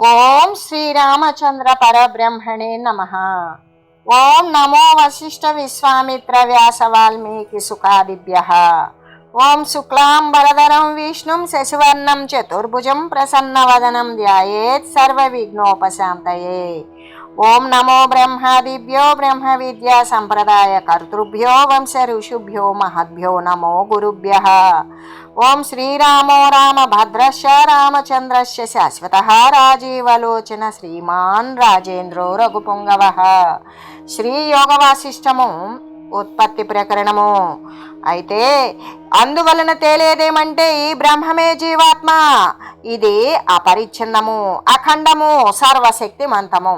ఓం శ్రీరామచంద్ర పరబ్రహ్మణే నమః. ఓం నమో వశిష్ఠ విశ్వామిత్ర వ్యాస వాల్మీకి సుఖాదిభ్యః. ఓం శుక్లాంబరధరం విష్ణుం శశివర్ణం చతుర్భుజం ప్రసన్నవదనం ధ్యాయేత్ సర్వ విఘ్నోపశాంతయే. ఓం నమో బ్రహ్మాదిభ్యో బ్రహ్మ విద్యా సంప్రదాయ కర్తృభ్యో వంశ ఋషుభ్యో మహద్భ్యో నమో గురుభ్యః. ఓం శ్రీరామో రామభద్రశ్చ రామచంద్రశ్చ శాశ్వతః రాజీవలోచన శ్రీమాన్ రాజేంద్రో రఘుపుంగవః. శ్రీ యోగ వాసిష్టము ఉత్పత్తి ప్రకరణము. అయితే అందువలన తేలేదేమంటే ఈ బ్రహ్మమే జీవాత్మ. ఇది అపరిచ్ఛిన్నము, అఖండము, సర్వశక్తిమంతము.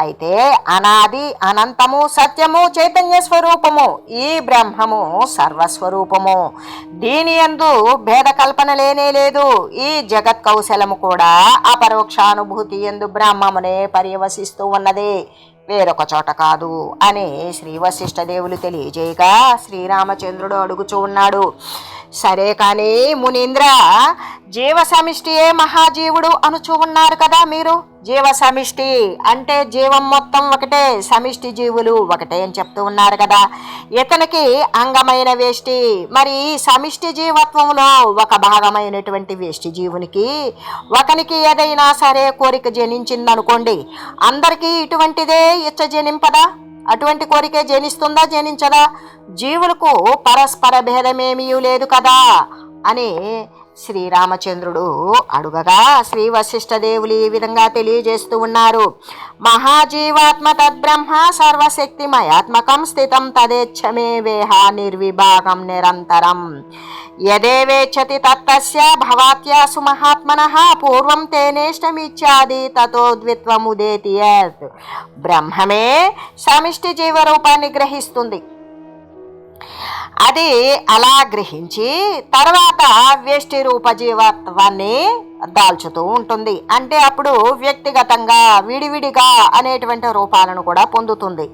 అయితే అనాది అనంతము, సత్యము, చైతన్య స్వరూపము ఈ బ్రహ్మము సర్వస్వరూపము. దీని యందు భేద కల్పన లేనే లేదు. ఈ జగత్ కౌశలము కూడా అపరోక్షానుభూతి యందు బ్రహ్మమునే పర్యవసిస్తూ ఉన్నది, వేరొక చోట కాదు అని శ్రీ వశిష్ఠ దేవులు తెలియజేయగా శ్రీరామచంద్రుడు అడుగుచూ ఉన్నాడు. సరే కానీ మునీంద్ర, జీవ సమిష్టియే మహాజీవుడు అనుచూ ఉన్నారు కదా మీరు. జీవ సమిష్టి అంటే జీవం మొత్తం ఒకటే, సమిష్టి జీవులు ఒకటే అని చెప్తూ ఉన్నారు కదా. ఇతనికి అంగమైన వేష్టి. మరి సమిష్టి జీవత్వంలో ఒక భాగమైనటువంటి వేష్టి జీవునికి ఒకనికి ఏదైనా సరే కోరిక జనించిందనుకోండి, అందరికీ ఇటువంటిదే ఇచ్చ జనింపదా? అటువంటి కోరికే జనిస్తుందా, జనించదా? జీవులకు పరస్పర భేదమేమీ లేదు కదా అని శ్రీరామచంద్రుడు అడుగగా శ్రీ వశిష్ఠ దేవులు ఈ విధంగా తెలియజేస్తూ ఉన్నారు. మహాజీవాత్మ తద్బ్రహ్మ సర్వశక్తిమయాత్మకం స్థితం తదేచ్ఛమే వేహ నిర్విభాగం నిరంతరం యదేవేచ్చతి తత్తస్య భవాత్యాసు మహాత్మనః పూర్వం తేనేష్టమిచ్చాది తతో ద్విత్వముదేతి యత్. బ్రహ్మమే సమిష్టి జీవరూపాన్ని గ్రహిస్తుంది. అది అలా గ్రహించి తర్వాత వ్యష్టి రూప జీవత్వాన్ని దాల్చుతూ ఉంటుంది. అంటే అప్పుడు వ్యక్తిగతంగా విడివిడిగా అనేటువంటి రూపాలను కూడా పొందుతుంది.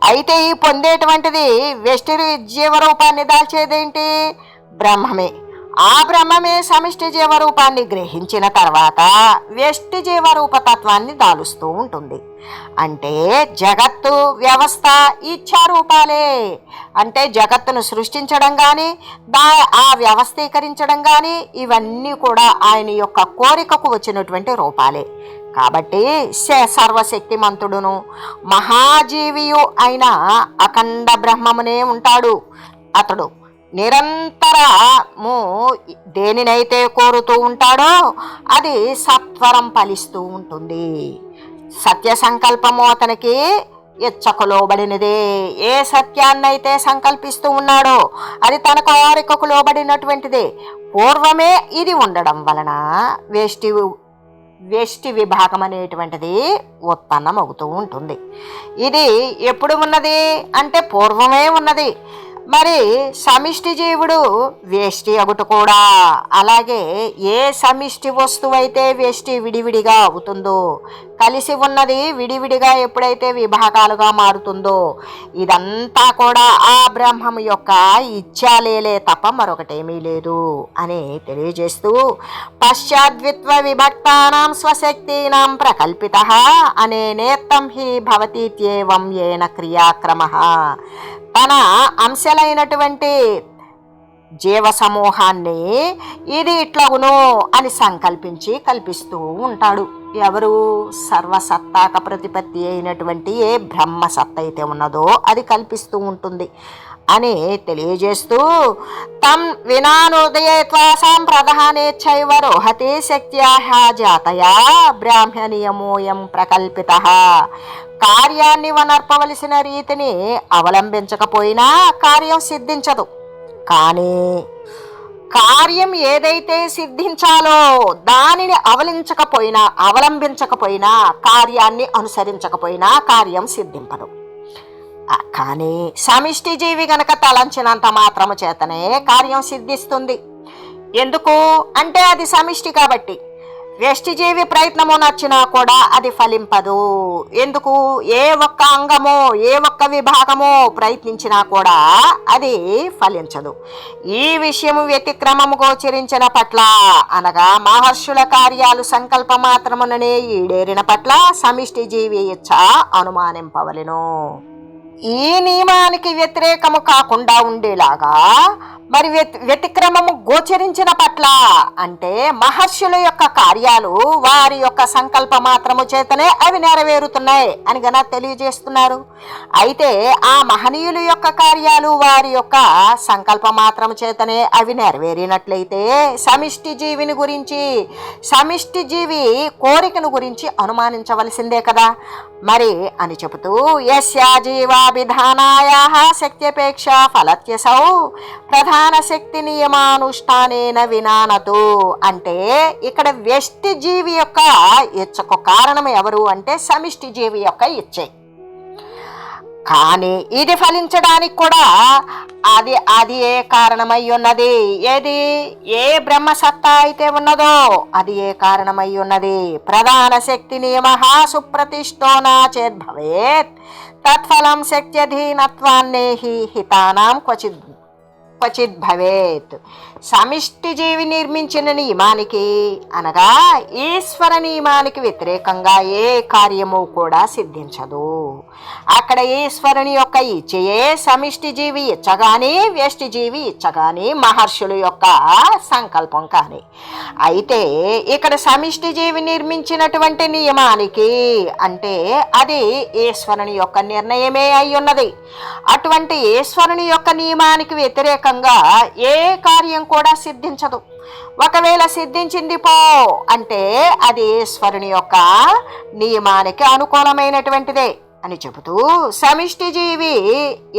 అయితే ఈ పొందేటువంటిది వ్యష్టి జీవరూపాన్ని దాల్చేదేంటి? బ్రహ్మమే. ఆ బ్రహ్మమే సమిష్టి జీవరూపాన్ని గ్రహించిన తర్వాత వ్యష్టి జీవరూపతత్వాన్ని దాలుస్తూ ఉంటుంది. అంటే జగత్తు వ్యవస్థ ఇచ్ఛారూపాలే. అంటే జగత్తును సృష్టించడం కానీ ఆ వ్యవస్థీకరించడం కానీ ఇవన్నీ కూడా ఆయన యొక్క కోరికకు వచ్చినటువంటి రూపాలే. కాబట్టి సర్వశక్తిమంతుడును మహాజీవియు అయిన అఖండ బ్రహ్మమునే ఉంటాడు. అతడు నిరంతరము దేనినైతే కోరుతూ ఉంటాడో అది సత్వరం ఫలిస్తూ ఉంటుంది. సత్య సంకల్పము అతనికి ఇచ్చకు లోబడినదే. ఏ సత్యాన్నైతే సంకల్పిస్తూ ఉన్నాడో అది తన కోరికకు లోబడినటువంటిదే. పూర్వమే ఇది ఉండడం వలన వ్యష్టి విభాగం అనేటువంటిది ఉత్పన్నమవుతూ ఉంటుంది. ఇది ఎప్పుడు ఉన్నది అంటే పూర్వమే ఉన్నది. మరి సమిష్టి జీవుడు వ్యష్టి అగుట కూడా అలాగే. ఏ సమిష్టి వస్తువైతే వ్యష్టి విడివిడిగా అవుతుందో, కలిసి ఉన్నది విడివిడిగా ఎప్పుడైతే విభాగాలుగా మారుతుందో ఇదంతా కూడా ఆ బ్రహ్మం యొక్క ఇచ్ఛాలేలే తప్ప మరొకటేమీ లేదు అని తెలియజేస్తూ పశ్చాద్విత్వ విభక్తానాం స్వశక్తీనాం ప్రకల్పితః అనేనేత్తం హి భవతీత్యేవం ఏన క్రియాక్రమః. తన అంశాలైనటువంటి జీవ సమూహాన్ని ఇది ఇట్లగును అని సంకల్పించి కల్పిస్తూ ఉంటాడు. ఎవరు? సర్వసత్తాక ప్రతిపత్తి అయినటువంటి ఏ బ్రహ్మసత్త అయితే ఉన్నదో అది కల్పిస్తూ ఉంటుంది అని తెలియజేస్తూ తం వినానుదయత్వాసాం ప్రధానేచ్ఛైవ రోహతి శక్త్యాః జాతయా బ్రాహ్మణీయమోయం ప్రకల్పితః. కార్యాన్ని వనర్పవలసిన రీతిని అవలంబించకపోయినా కార్యం సిద్ధించదు. కానీ కార్యం ఏదైతే సిద్ధించాలో దానిని అవలంబించకపోయినా కార్యాన్ని అనుసరించకపోయినా కార్యం సిద్ధింపదు. కానీ సమిష్టి జీవి గనక తలంచినంత మాత్రము చేతనే కార్యం సిద్ధిస్తుంది. ఎందుకు అంటే అది సమిష్టి కాబట్టి. వ్యష్టిజీవి ప్రయత్నము నచ్చినా కూడా అది ఫలింపదు. ఎందుకు? ఏ ఒక్క అంగమో ఏ ఒక్క విభాగమో ప్రయత్నించినా కూడా అది ఫలించదు. ఈ విషయము వ్యతిక్రమము గోచరించిన పట్ల, అనగా మహర్షుల కార్యాలు సంకల్ప మాత్రముననే ఈడేరిన పట్ల సమిష్టి జీవి ఇచ్చ అనుమానింపవలెను. ఈ నియమానికి వ్యతిరేకము కాకుండా ఉండేలాగా మరి వ్యతిక్రమము గోచరించిన పట్ల, అంటే మహర్షుల యొక్క కార్యాలు వారి యొక్క సంకల్ప మాత్రము చేతనే అవి నెరవేరుతున్నాయి అని గన తెలియజేస్తున్నారు. అయితే ఆ మహనీయుల యొక్క కార్యాలు వారి యొక్క సంకల్ప మాత్రము చేతనే అవి నెరవేరినట్లయితే సమిష్టి జీవిని గురించి, సమిష్టి జీవి కోరికను గురించి అనుమానించవలసిందే కదా మరి అని చెబుతూ, యస్యా జీవాభిధానాయా శక్త్యపేక్ష ఫలత్యసౌ ప్రధాన శక్తి నియమానుష్ఠానేన వినానతు. అంటే ఇక్కడ వ్యష్టి జీవి యొక్క ఇచ్చకు కారణం ఎవరు అంటే సమిష్టి జీవి యొక్క ఇచ్చే. కానీ ఇది ఫలించడానికి కూడా అది ఏ కారణమై ఉన్నది? ఏది? ఏ బ్రహ్మసత్తా అయితే ఉన్నదో అది ఏ కారణమై ఉన్నది? ప్రధాన శక్తి నియమ సుప్రతిష్టోనా చేద్భవేత్ తత్ఫలం శక్త్యధీనత్వాన్నేహి హితానాం క్వచిత్ భవేత్. సమిష్టి జీవి నిర్మించిన నియమానికి, అనగా ఈశ్వర నియమానికి వ్యతిరేకంగా ఏ కార్యము కూడా సిద్ధించదు. అక్కడ ఈశ్వరుని యొక్క ఇచ్చయే సమిష్టి జీవి ఇచ్చగాని, వ్యష్టి జీవి ఇచ్చగాని, మహర్షుల యొక్క సంకల్పం కానీ. అయితే ఇక్కడ సమిష్టి జీవి నిర్మించినటువంటి నియమానికి అంటే అది ఈశ్వరుని యొక్క నిర్ణయమే అయి ఉన్నది. అటువంటి ఈశ్వరుని యొక్క నియమానికి వ్యతిరేకంగా ఏ కార్యం కూడా సిద్ధించదు. ఒకవేళ సిద్ధించింది పో అంటే అది ఈశ్వరుని యొక్క నియమానికి అనుకూలమైనటువంటిదే అని చెబుతూ, సమిష్టి జీవి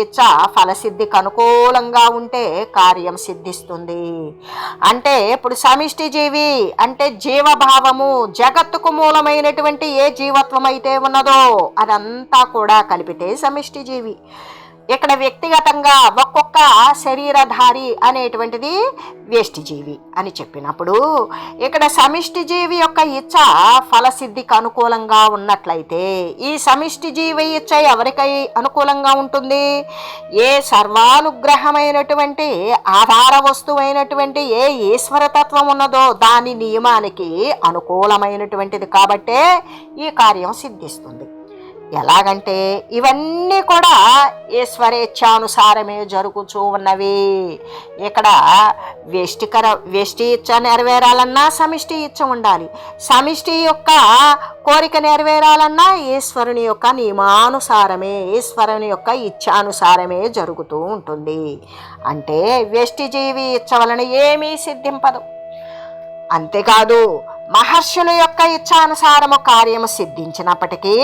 ఇచ్చ ఫలసిద్ధికి అనుకూలంగా ఉంటే కార్యం సిద్ధిస్తుంది. అంటే ఇప్పుడు సమిష్టి జీవి అంటే జీవభావము, జగత్తుకు మూలమైనటువంటి ఏ జీవత్వం అయితే ఉన్నదో అదంతా కూడా కలిపితే సమిష్టి జీవి. ఇక్కడ వ్యక్తిగతంగా ఒక్కొక్క శరీరధారి అనేటువంటిది వ్యష్టి జీవి అని చెప్పినప్పుడు, ఇక్కడ సమిష్టి జీవి యొక్క ఇచ్చ ఫలసిద్ధికి అనుకూలంగా ఉన్నట్లయితే ఈ సమిష్టి జీవి ఇచ్చ ఎవరికై అనుకూలంగా ఉంటుంది? ఏ సర్వానుగ్రహమైనటువంటి ఆధార వస్తువైనటువంటి ఏ ఈశ్వరతత్వం ఉన్నదో దాని నియమానికి అనుకూలమైనటువంటిది కాబట్టే ఈ కార్యం సిద్ధిస్తుంది. ఎలాగంటే ఇవన్నీ కూడా ఈశ్వరేచ్ఛానుసారమే జరుగుతూ ఉన్నవి. ఇక్కడ వ్యష్టి ఇచ్చ నెరవేరాలన్నా సమిష్టి ఇచ్చ ఉండాలి. సమిష్టి యొక్క కోరిక నెరవేరాలన్నా ఈశ్వరుని యొక్క నియమానుసారమే, ఈశ్వరుని యొక్క ఇచ్ఛానుసారమే జరుగుతూ ఉంటుంది. అంటే వ్యష్టి జీవి ఇచ్చ వలన ఏమీ సిద్ధింపదు. అంతేకాదు మహర్షుల యొక్క ఇచ్ఛానుసారము కార్యము సిద్ధించినప్పటికీ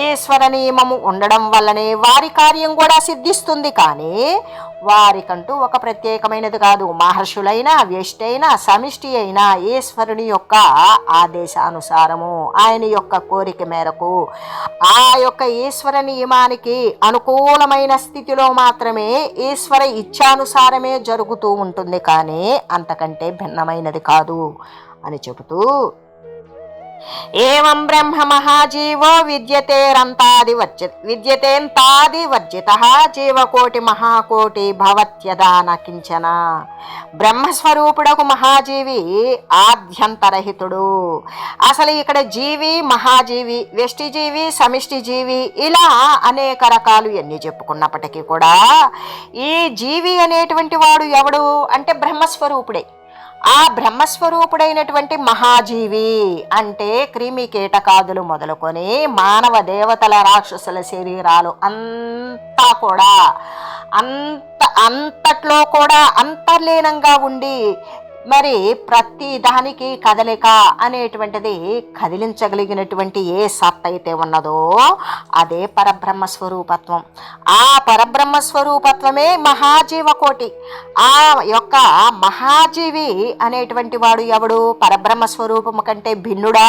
ఈశ్వర నియమము ఉండడం వల్లనే వారి కార్యం కూడా సిద్ధిస్తుంది. కానీ వారికంటూ ఒక ప్రత్యేకమైనది కాదు. మహర్షులైనా వ్యష్టి అయినా సమిష్టి అయినా ఈశ్వరుని యొక్క ఆదేశానుసారము, ఆయన యొక్క కోరిక మేరకు ఆ యొక్క ఈశ్వర నియమానికి అనుకూలమైన స్థితిలో మాత్రమే ఈశ్వర ఇచ్ఛానుసారమే జరుగుతూ ఉంటుంది. కానీ అంతకంటే భిన్నమైనది కాదు అని చెబుతూ, ఏవం బ్రహ్మ మహాజీవో విద్యతేంతాది వర్జితః జీవకోటి మహాకోటి భవత్యదాన కించన. బ్రహ్మస్వరూపుడకు మహాజీవి ఆద్యంతరహితుడు. అసలు ఇక్కడ జీవి, మహాజీవి, వ్యష్టిజీవి, సమిష్టి జీవి ఇలా అనేక రకాలు ఎన్ని చెప్పుకున్నప్పటికీ కూడా ఈ జీవి అనేటువంటి వాడు ఎవడు అంటే బ్రహ్మస్వరూపుడే. ఆ బ్రహ్మస్వరూపుడైనటువంటి మహాజీవి అంటే క్రిమి కీటకాదులు మొదలుకొని మానవ దేవతల రాక్షసుల శరీరాలు అంతా కూడా అంతట్లో కూడా అంతర్లీనంగా ఉండి మరి ప్రతి దానికి కదలిక అనేటువంటిది కదిలించగలిగినటువంటి ఏ సత్ అయితే ఉన్నదో అదే పరబ్రహ్మ స్వరూపత్వం. ఆ పరబ్రహ్మ స్వరూపత్వమే మహాజీవకోటి. ఆ యొక్క మహాజీవి అనేటువంటి వాడు ఎవడు? పరబ్రహ్మ స్వరూపము కంటే భిన్నుడా?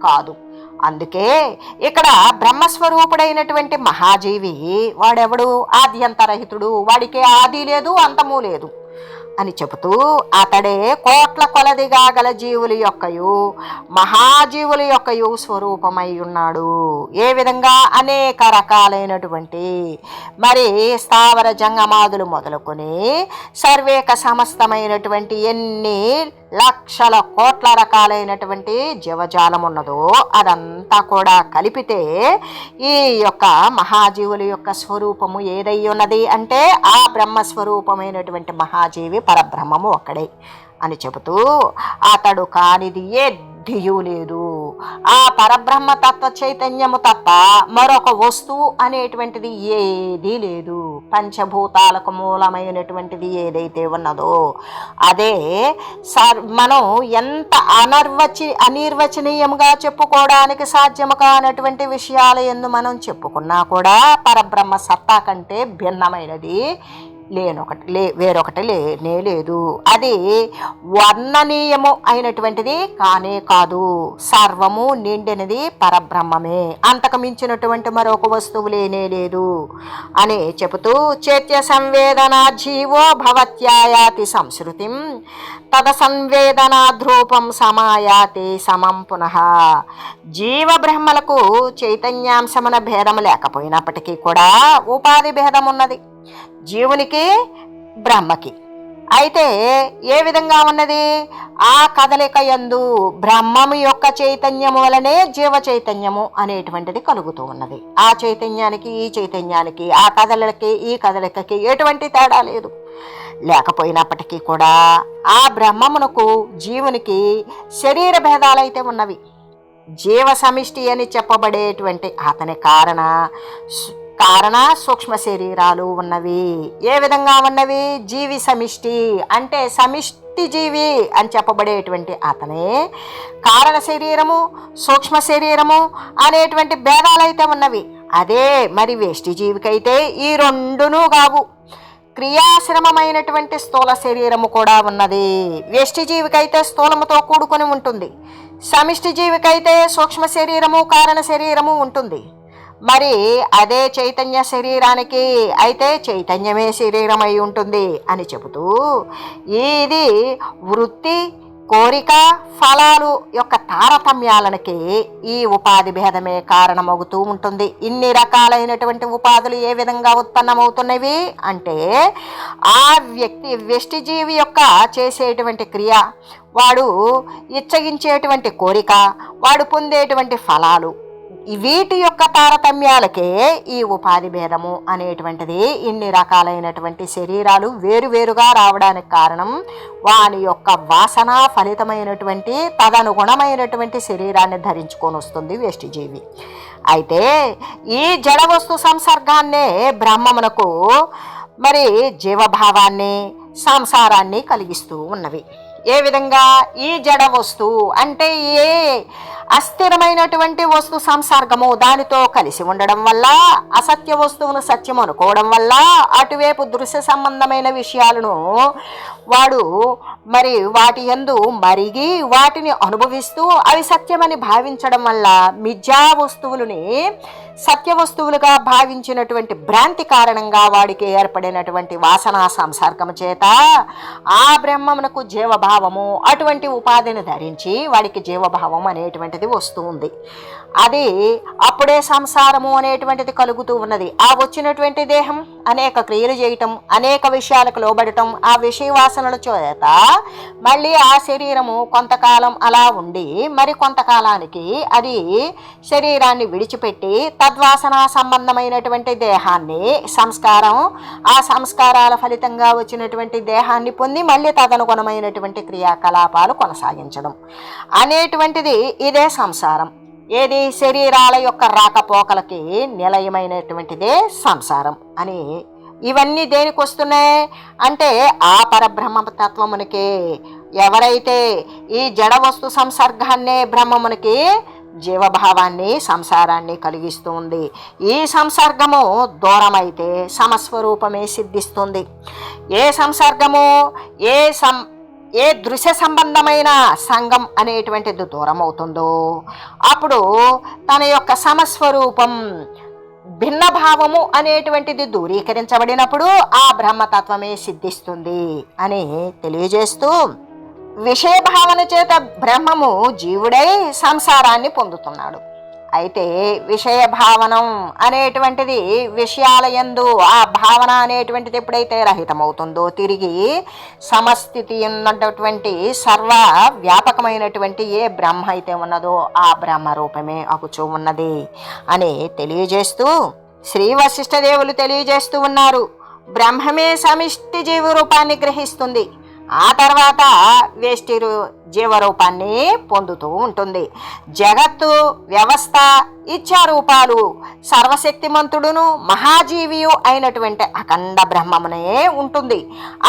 కాదు. అందుకే ఇక్కడ బ్రహ్మస్వరూపుడైనటువంటి మహాజీవి వాడెవడు? ఆద్యంతరహితుడు. వాడికి ఆది లేదు, అంతము లేదు. అని చెబుతూ అతడే కోట్ల కొలదిగా గల జీవుల యొక్కయు మహాజీవుల యొక్కయు స్వరూపమై ఉన్నాడు. ఏ విధంగా అనేక రకాలైనటువంటి మరి స్థావర జంగమాదులు మొదలుకొని సర్వేక సమస్తమైనటువంటి ఎన్ని లక్షల కోట్ల రకాలైనటువంటి జీవజాలం ఉన్నదో అదంతా కూడా కలిపితే ఈ యొక్క మహాజీవుల యొక్క స్వరూపము ఏదై ఉన్నది అంటే ఆ బ్రహ్మస్వరూపమైనటువంటి మహాజీవి పరబ్రహ్మము ఒక్కడే అని చెబుతూ అతడు కానిది ఏదియూ లేదు. ఆ పరబ్రహ్మ తత్వ చైతన్యము తప్ప మరొక వస్తువు అనేటువంటిది ఏదీ లేదు. పంచభూతాలకు మూలమైనటువంటిది ఏదైతే ఉన్నదో అదే మనం ఎంత అనిర్వచనీయంగా చెప్పుకోవడానికి సాధ్యము కానటువంటి విషయాల యందు మనం చెప్పుకున్నా కూడా పరబ్రహ్మ సత్తా కంటే భిన్నమైనది వేరొకటి లేనే లేదు. అది వర్ణనీయము అయినటువంటిది కానే కాదు. సర్వము నిండినది పరబ్రహ్మమే, అంతకు మించినటువంటి మరొక వస్తువు లేనే లేదు అని చెబుతూ చైత్య సంవేదనా జీవో భవత్యాయాతి సంస్కృతిం తద సంవేదనా ధ్రూపం సమాయాతి సమం పునః. జీవ బ్రహ్మలకు చైతన్యాంశమున భేదము లేకపోయినప్పటికీ కూడా ఉపాధి భేదం ఉన్నది జీవునికి బ్రహ్మకి. అయితే ఏ విధంగా ఉన్నది? ఆ కదలిక యందు బ్రహ్మము యొక్క చైతన్యము వలనే జీవ చైతన్యము అనేటువంటిది కలుగుతూ ఉన్నది. ఆ చైతన్యానికి ఈ చైతన్యానికి, ఆ కదలికకి ఈ కదలికకి ఎటువంటి తేడా లేదు. లేకపోయినప్పటికీ కూడా ఆ బ్రహ్మమునకు జీవునికి శరీర భేదాలైతే ఉన్నవి. జీవ సమిష్టి అని చెప్పబడేటువంటి అతని కారణ సూక్ష్మ శరీరాలు ఉన్నవి. ఏ విధంగా ఉన్నవి? జీవి సమిష్టి అంటే సమిష్టి జీవి అని చెప్పబడేటువంటి అతనే కారణ శరీరము సూక్ష్మ శరీరము అనేటువంటి భేదాలైతే ఉన్నవి. అదే మరి వేష్టి జీవికైతే ఈ రెండునూ కావు. క్రియాశ్రమమైనటువంటి స్థూల శరీరము కూడా ఉన్నది. వేష్టి జీవికైతే స్థూలముతో కూడుకొని ఉంటుంది. సమిష్టి జీవికైతే సూక్ష్మ శరీరము కారణ శరీరము ఉంటుంది. మరి అదే చైతన్య శరీరానికి అయితే చైతన్యమే శరీరమై ఉంటుంది అని చెబుతూ ఇది వృత్తి కోరిక ఫలాలు యొక్క తారతమ్యాలకి ఈ ఉపాధి భేదమే కారణమవుతూ ఉంటుంది. ఇన్ని రకాలైనటువంటి ఉపాధులు ఏ విధంగా ఉత్పన్నమవుతున్నవి అంటే ఆ వ్యష్టి జీవి యొక్క చేసేటువంటి క్రియ, వాడు ఇచ్చగించేటువంటి కోరిక, వాడు పొందేటువంటి ఫలాలు, వీటి యొక్క తారతమ్యాలకే ఈ ఉపాధి భేదము అనేటువంటిది. ఇన్ని రకాలైనటువంటి శరీరాలు వేరువేరుగా రావడానికి కారణం వాని యొక్క వాసన ఫలితమైనటువంటి తదనుగుణమైనటువంటి శరీరాన్ని ధరించుకొని వస్తుంది వేష్టిజీవి. అయితే ఈ జడ వస్తు సంసర్గాన్నే బ్రహ్మమునకు మరి జీవభావాన్ని సంసారాన్ని కలిగిస్తూ ఉన్నవి. ఏ విధంగా? ఈ జడ వస్తువు అంటే ఏ అస్థిరమైనటువంటి వస్తు సంసర్గము దానితో కలిసి ఉండడం వల్ల, అసత్య వస్తువును సత్యం అనుకోవడం వల్ల అటువైపు దృశ్య సంబంధమైన విషయాలను వాడు మరి వాటి యందు మరిగి వాటిని అనుభవిస్తూ అవి సత్యమని భావించడం వల్ల మిథ్యా వస్తువులని సత్య వస్తువులుగా భావించినటువంటి భ్రాంతి కారణంగా వాడికి ఏర్పడినటువంటి వాసనా సంసర్గము చేత ఆ బ్రహ్మమునకు జీవభావము అటువంటి ఉపాధిని ధరించి వాడికి జీవభావం అనేటువంటిది వస్తూ ఉంది. అది అప్పుడే సంసారము అనేటువంటిది కలుగుతూ ఉన్నది. ఆ వచ్చినటువంటి దేహం అనేక క్రియలు చేయటం, అనేక విషయాలకు లోబడటం, ఆ విషయ వాసనల చేత మళ్ళీ ఆ శరీరము కొంతకాలం అలా ఉండి మరి కొంతకాలానికి అది శరీరాన్ని విడిచిపెట్టి తద్వాసన సంబంధమైనటువంటి దేహాన్ని ఆ సంస్కారాల ఫలితంగా వచ్చినటువంటి దేహాన్ని పొంది మళ్ళీ తదనుగుణమైనటువంటి క్రియాకలాపాలు కొనసాగించడం అనేటువంటిది ఇదే సంసారం. ఏది? శరీరాల యొక్క రాకపోకలకి నిలయమైనటువంటిదే సంసారం అని. ఇవన్నీ దేనికి వస్తున్నాయి అంటే ఆ పరబ్రహ్మతత్వమునికి ఎవరైతే ఈ జడ వస్తు సంసర్గాన్నే బ్రహ్మమునికి జీవభావాన్ని సంసారాన్ని కలిగిస్తూ ఉంది. ఈ సంసర్గము దూరమైతే సమస్వరూపమే సిద్ధిస్తుంది. ఏ సంసర్గము ఏ దృశ్య సంబంధమైన సంగం అనేటువంటిది దూరం అవుతుందో అప్పుడు తన యొక్క సమస్వరూపం భిన్న భావము అనేటువంటిది దూరీకరించబడినప్పుడు ఆ బ్రహ్మతత్వమే సిద్ధిస్తుంది అని తెలియజేస్తూ, విషయ భావన చేత బ్రహ్మము జీవుడై సంసారాన్ని పొందుతున్నాడు. అయితే విషయ భావనం అనేటువంటిది విషయాల యందు ఆ భావన అనేటువంటిది ఎప్పుడైతే రహితమవుతుందో తిరిగి సమస్థితి ఉన్నటువంటి సర్వ వ్యాపకమైనటువంటి ఏ బ్రహ్మ అయితే ఉన్నదో ఆ బ్రహ్మ రూపమే అగుచూ ఉన్నది అని తెలియజేస్తూ శ్రీ వశిష్ఠదేవులు తెలియజేస్తూ ఉన్నారు. బ్రహ్మమే సమిష్టి జీవ రూపాన్ని గ్రహిస్తుంది, ఆ తర్వాత వేష్టి జీవరూపాన్ని పొందుతూ ఉంటుంది. జగత్తు వ్యవస్థ ఇచ్ఛారూపాలు సర్వశక్తిమంతుడును మహాజీవియు అయినటువంటి అఖండ బ్రహ్మమునే ఉంటుంది.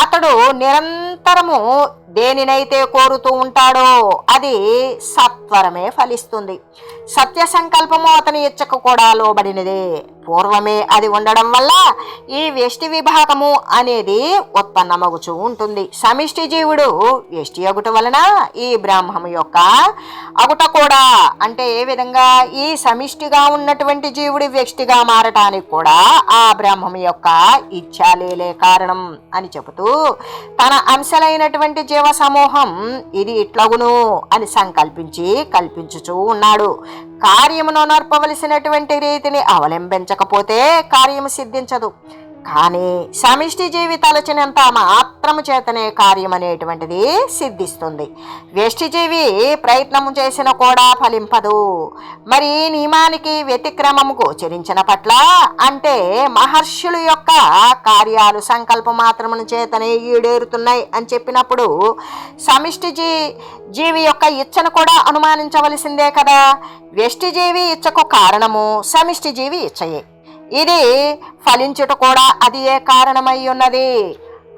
అతడు నిరంతరము దేనినైతే కోరుతూ ఉంటాడో అది సత్వరమే ఫలిస్తుంది. సత్య సంకల్పము అతని ఇచ్చకు కూడా లోబడినదే. పూర్వమే అది ఉండడం వల్ల ఈ వ్యష్టి విభాగము అనేది ఉత్పన్నమగుచూ ఉంటుంది. సమిష్టి జీవుడు వ్యష్టి అగుట వలన ఈ బ్రహ్మము యొక్క అగుట కూడా, అంటే ఏ విధంగా ఈ సమిష్టిగా ఉన్నటువంటి జీవుడి వ్యష్టిగా మారటానికి కూడా ఆ బ్రహ్మము యొక్క ఇచ్ఛాలేలే కారణం అని చెబుతూ తన అంశలైనటువంటి జీవ సమూహం ఇది ఇట్లగును అని సంకల్పించి కల్పించుచూ ఉన్నాడు. కార్యమును నర్పవలసినటువంటి రీతిని అవలంబించకపోతే కార్యము సిద్ధించదు. కానీ సమిష్టి జీవి తలచినంత మాత్రము చేతనే కార్యం అనేటువంటిది సిద్ధిస్తుంది. వ్యష్టిజీవి ప్రయత్నము చేసిన కూడా ఫలింపదు. మరి నియమానికి వ్యతిక్రమము గోచరించిన పట్ల, అంటే మహర్షుల యొక్క కార్యాలు సంకల్ప మాత్రమును చేతనే ఈడేరుతున్నాయి అని చెప్పినప్పుడు సమిష్టి జీవి యొక్క ఇచ్చను కూడా అనుమానించవలసిందే కదా. వ్యష్టిజీవి ఇచ్చకు కారణము సమిష్టి జీవి ఇచ్చయే. ఇది ఫలించుట కూడా అది ఏ కారణమై ఉన్నది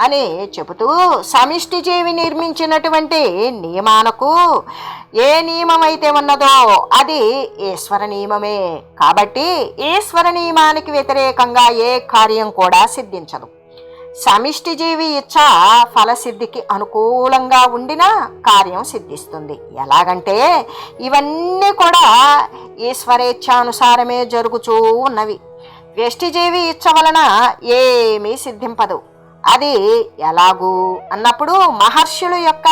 అని చెబుతూ సమిష్టి జీవి నిర్మించినటువంటి నియమానకు ఏ నియమం అయితే ఉన్నదో అది ఈశ్వర నియమమే. కాబట్టి ఈశ్వర నియమానికి వ్యతిరేకంగా ఏ కార్యం కూడా సిద్ధించదు. సమిష్టి జీవి ఇచ్చ ఫలసిద్ధికి అనుకూలంగా ఉండిన కార్యం సిద్ధిస్తుంది. ఎలాగంటే ఇవన్నీ కూడా ఈశ్వరేచ్ఛానుసారమే జరుగుతూ ఉన్నవి. వ్యష్టిజీవి ఇచ్చ వలన ఏమీ సిద్ధింపదు. అది ఎలాగూ అన్నప్పుడు మహర్షుల యొక్క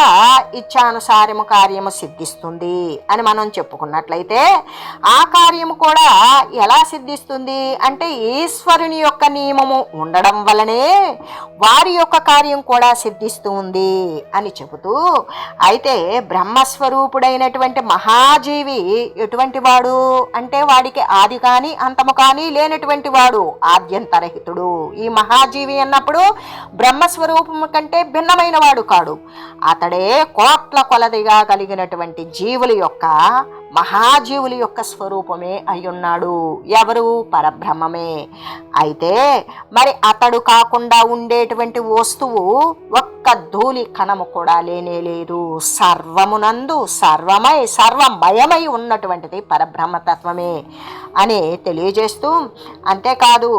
ఇచ్ఛానుసారము కార్యము సిద్ధిస్తుంది అని మనం చెప్పుకున్నట్లయితే ఆ కార్యము కూడా ఎలా సిద్ధిస్తుంది అంటే ఈశ్వరుని యొక్క నియమము ఉండడం వలనే వారి యొక్క కార్యం కూడా సిద్ధిస్తూ ఉంది అని చెబుతూ, అయితే బ్రహ్మస్వరూపుడైనటువంటి మహాజీవి ఎటువంటి వాడు అంటే వాడికి ఆది కానీ అంతము కానీ లేనటువంటి వాడు, ఆద్యంతరహితుడు. ఈ మహాజీవి అన్నప్పుడు బ్రహ్మస్వరూపము కంటే భిన్నమైన వాడు కాడు. అతడే కోట్ల కొలదిగా కలిగినటువంటి జీవుల యొక్క మహాజీవుల యొక్క స్వరూపమే అయ్యున్నాడు. ఎవరు? పరబ్రహ్మమే. అయితే మరి అతడు కాకుండా ఉండేటువంటి వస్తువు ఒక్క ధూళి కణము కూడా లేనే లేదు. సర్వమునందు సర్వమై సర్వమయమై ఉన్నటువంటిది పరబ్రహ్మతత్వమే అని తెలియజేస్తూ, అంతేకాదు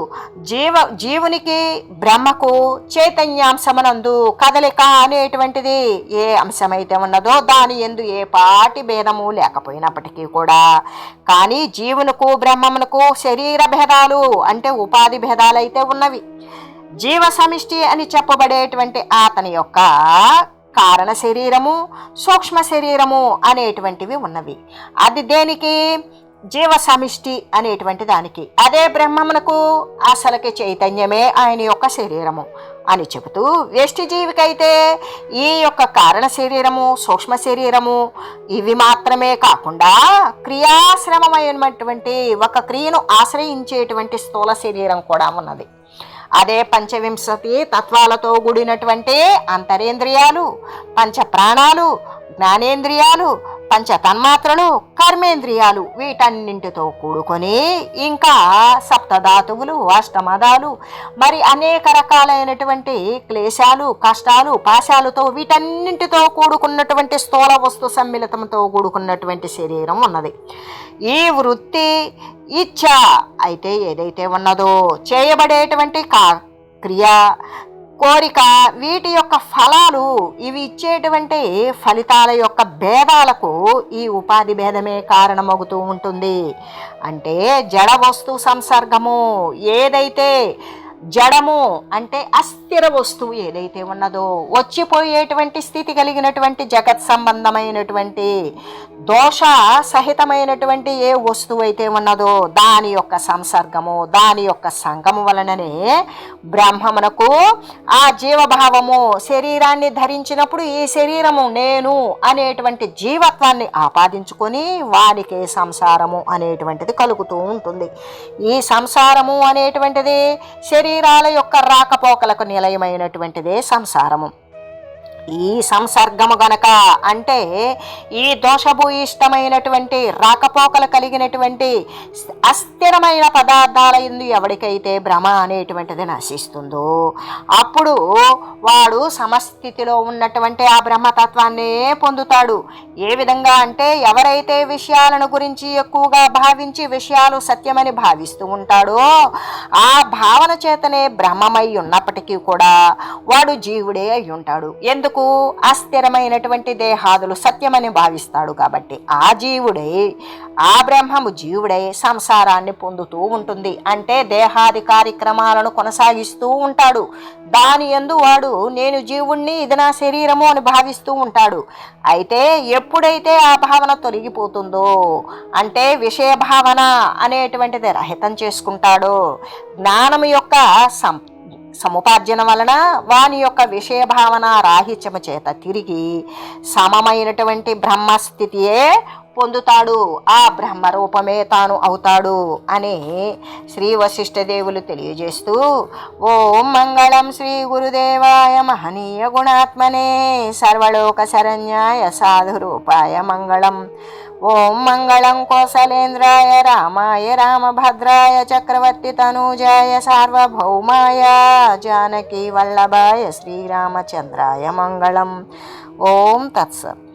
జీవునికి బ్రహ్మకు చైతన్యాంశమునందు కదలిక అనేటువంటిది ఏ అంశమైతే ఉన్నదో దాని యందు ఏ పాటి భేదము లేకపోయినప్పటికీ కూడా, కానీ జీవునకు బ్రహ్మమునకు శరీర భేదాలు అంటే ఉపాధి భేదాలు అయితే ఉన్నవి. జీవ సమిష్టి అని చెప్పబడేటువంటి అతని యొక్క కారణ శరీరము సూక్ష్మ శరీరము అనేటువంటివి ఉన్నవి. అది దేనికి? జీవ సమిష్టి అనేటువంటి దానికి. అదే బ్రహ్మమునకు అసలుకి చైతన్యమే ఆయన యొక్క శరీరము అని చెబుతూ, వ్యష్టి జీవికైతే ఈ యొక్క కారణ శరీరము సూక్ష్మ శరీరము ఇవి మాత్రమే కాకుండా క్రియాశ్రమమైనటువంటి ఒక క్రియను ఆశ్రయించేటువంటి స్థూల శరీరం కూడా ఉన్నది. అదే పంచవింశతి తత్వాలతో కూడినటువంటి అంతరేంద్రియాలు, పంచ ప్రాణాలు, జ్ఞానేంద్రియాలు, పంచ తన్మాత్రలు, కర్మేంద్రియాలు వీటన్నింటితో కూడుకొని ఇంకా సప్తధాతువులు, అష్టమదాలు, మరి అనేక రకాలైనటువంటి క్లేశాలు, కష్టాలు, పాశాలతో వీటన్నింటితో కూడుకున్నటువంటి స్థూల వస్తు సమ్మిళతంతో కూడుకున్నటువంటి శరీరం ఉన్నది. ఈ వృత్తి ఇచ్ఛ అయితే ఏదైతే ఉన్నదో చేయబడేటువంటి క్రియ కోరిక, వీటి యొక్క ఫలాలు, ఇవి ఇచ్చేటువంటి ఫలితాల యొక్క భేదాలకు ఈ ఉపాధి భేదమే కారణమవుతూ ఉంటుంది. అంటే జడ వస్తు సంసర్గము, ఏదైతే జడము అంటే అస్థిర వస్తువు ఏదైతే ఉన్నదో, వచ్చిపోయేటువంటి స్థితి కలిగినటువంటి జగత్ సంబంధమైనటువంటి దోష సహితమైనటువంటి ఏ వస్తువు అయితే ఉన్నదో దాని యొక్క సంసర్గము, దాని యొక్క సంగము వలననే బ్రహ్మమునకు ఆ జీవభావము శరీరాన్ని ధరించినప్పుడు ఈ శరీరము నేను అనేటువంటి జీవత్వాన్ని ఆపాదించుకొని వానికి సంసారము అనేటువంటిది కలుగుతూ ఉంటుంది. ఈ సంసారము అనేటువంటిది శరీరాల యొక్క రాకపోకలకు నిలయమైనటువంటిదే సంసారము. ఈ సంసర్గము గనక అంటే ఈ దోషభూయిష్టమైనటువంటి రాకపోకలు కలిగినటువంటి అస్థిరమైన పదార్థాల యందు ఎవరికైతే భ్రమ అనేటువంటిది నశిస్తుందో అప్పుడు వాడు సమస్థితిలో ఉన్నటువంటి ఆ బ్రహ్మతత్వాన్నే పొందుతాడు. ఏ విధంగా అంటే ఎవరైతే విషయాలను గురించి ఎక్కువగా భావించి విషయాలు సత్యమని భావిస్తూ ఉంటాడో ఆ భావన చేతనే బ్రహ్మమై ఉన్నప్పటికీ కూడా వాడు జీవుడే అయి ఉంటాడు. ఎందుకు? అస్థిరమైనటువంటి దేహాదులు సత్యమని భావిస్తాడు కాబట్టి ఆ జీవుడే, ఆ బ్రహ్మము జీవుడై సంసారాన్ని పొందుతూ ఉంటుంది. అంటే దేహాది కార్యక్రమాలను కొనసాగిస్తూ ఉంటాడు. దాని యందు వాడు నేను జీవుణ్ణి, ఇది నా శరీరము అని భావిస్తూ ఉంటాడు. అయితే ఎప్పుడైతే ఆ భావన తొలగిపోతుందో అంటే విషయ భావన అనేటువంటిది రహితం చేసుకుంటాడో, జ్ఞానము యొక్క సముపార్జన వలన వాని యొక్క విషయ భావన రాహిత్యము చేత తిరిగి సమమైనటువంటి బ్రహ్మస్థితియే పొందుతాడు. ఆ బ్రహ్మరూపమే తాను అవుతాడు అని శ్రీ వశిష్ఠదేవులు తెలియజేస్తూ ఓం మంగళం శ్రీ గురుదేవాయ మహనీయ గుణాత్మనే సర్వలోక శరణ్యాయ సాధురూపాయ మంగళం. ఓం మంగళం కోసలేంద్రాయ రామాయ రామభద్రాయ చక్రవర్తి తనూజాయ సార్వభౌమాయ జానకీ వల్లభాయ శ్రీరామచంద్రాయ మంగళం. ఓం తత్సత్.